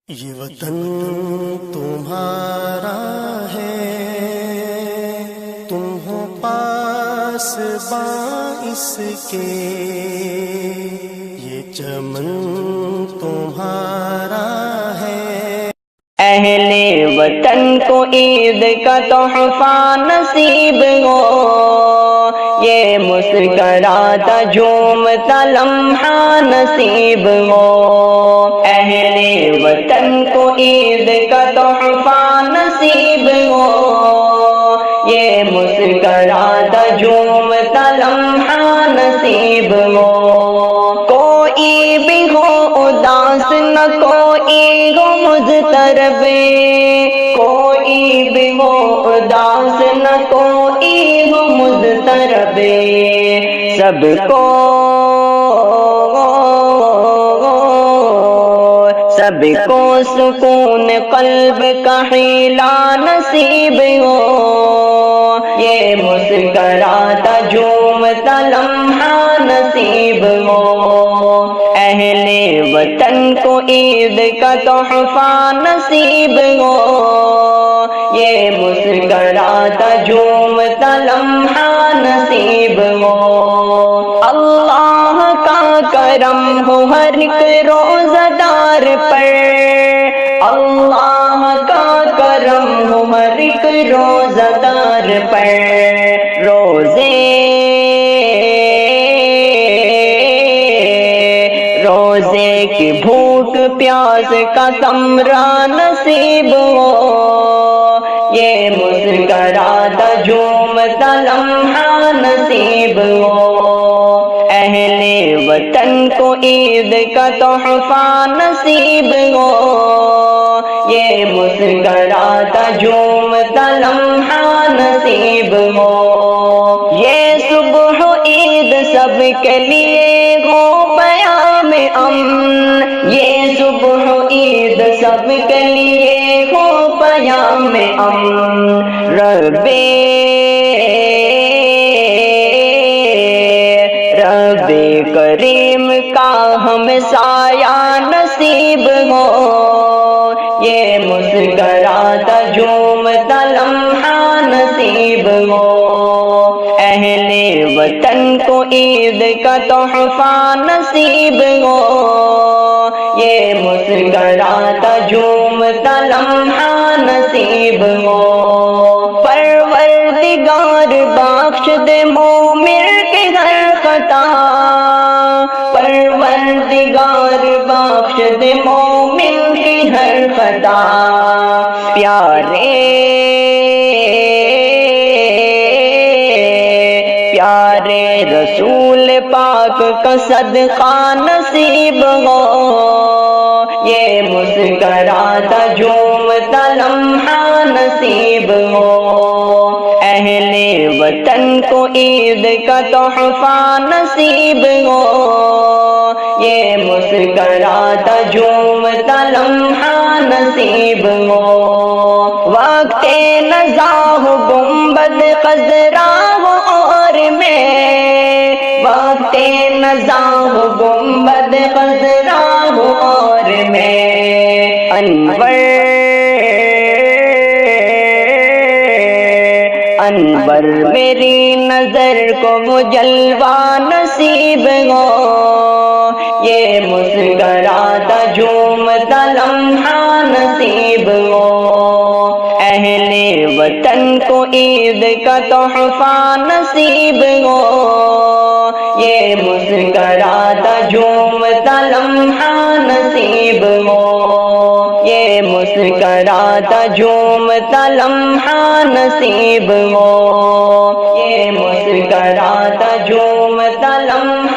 یہ وطن تمہارا ہے، تم ہو پاس باعث کے، یہ چمن تمہارا ہے۔ اہل وطن کو عید کا تحفہ نصیب ہو، یہ مسکراتا جھومتا لمحہ نصیب ہو۔ اہل وطن کو عید کا تحفہ نصیب ہو، یہ مسکراتا جھومتا لمحہ نصیب ہو۔ کوئی بھی ہو اداس نہ کوئی ہو مضطرب، کوئی بھی ہو اداس نہ کوئی ہو مضطرب، سب کو سکون قلب کا حیلہ نصیب ہو، یہ مسکراتا جھومتا لمحہ نصیب ہو۔ اہل وطن کو عید کا تحفہ نصیب ہو، یہ مسکراتا جھومتا لمحہ نصیب ہو۔ اللہ کا کرم ہو ہر ایک روزہ دار پر، اللہ کا کرم ہو ہر ایک روزہ دار پر، روزے کی بھوک پیاس کا ثمرہ نصیب ہو، یہ مسکراتا جھومتا لمحہ نصیب ہو۔ اہل وطن کو عید کا تحفہ نصیب ہو، یہ مسکراتا جھومتا لمحہ نصیب ہو۔ یہ صبح عید سب کے لیے ہو پیام امن، یہ صبح عید سب کے لیے ہو پیام امن، رب کریم کا ہم سایہ نصیب ہو، یہ مسکراتا جھومتا لمحہ نصیب ہو۔ اہل وطن کو عید کا تحفہ نصیب ہو، یہ مسکراتا جھومتا لمحہ نصیب ہو۔ پروردگار بخش دے مومن کی ہر خطا، پروردگار بخش دے مومن کی ہر خطا، پیارے رسول پاک کا صدقہ نصیب ہو، یہ مسکراتا جھومتا لمحہ نصیب ہو۔ اہل وطن کو عید کا تحفہ نصیب ہو، یہ مسکراتا جھومتا لمحہ نصیب ہو۔ وقت نزاہ گنبد خضرا ہو اور میں، وقت نزاہ گنبد خضرا ہو اور میں، انور میری نظر کو وہ جلوہ نصیب ہو، یہ مسکراتا جھومتا لمحہ نصیب ہو۔ اہل وطن کو عید کا تحفہ نصیب ہو، یہ مسکراتا جھومتا لمحہ نصیب ہو، یہ مسکراتا جھومتا لمحہ نصیب ہو، یہ مسکراتا جھومتا لمحہ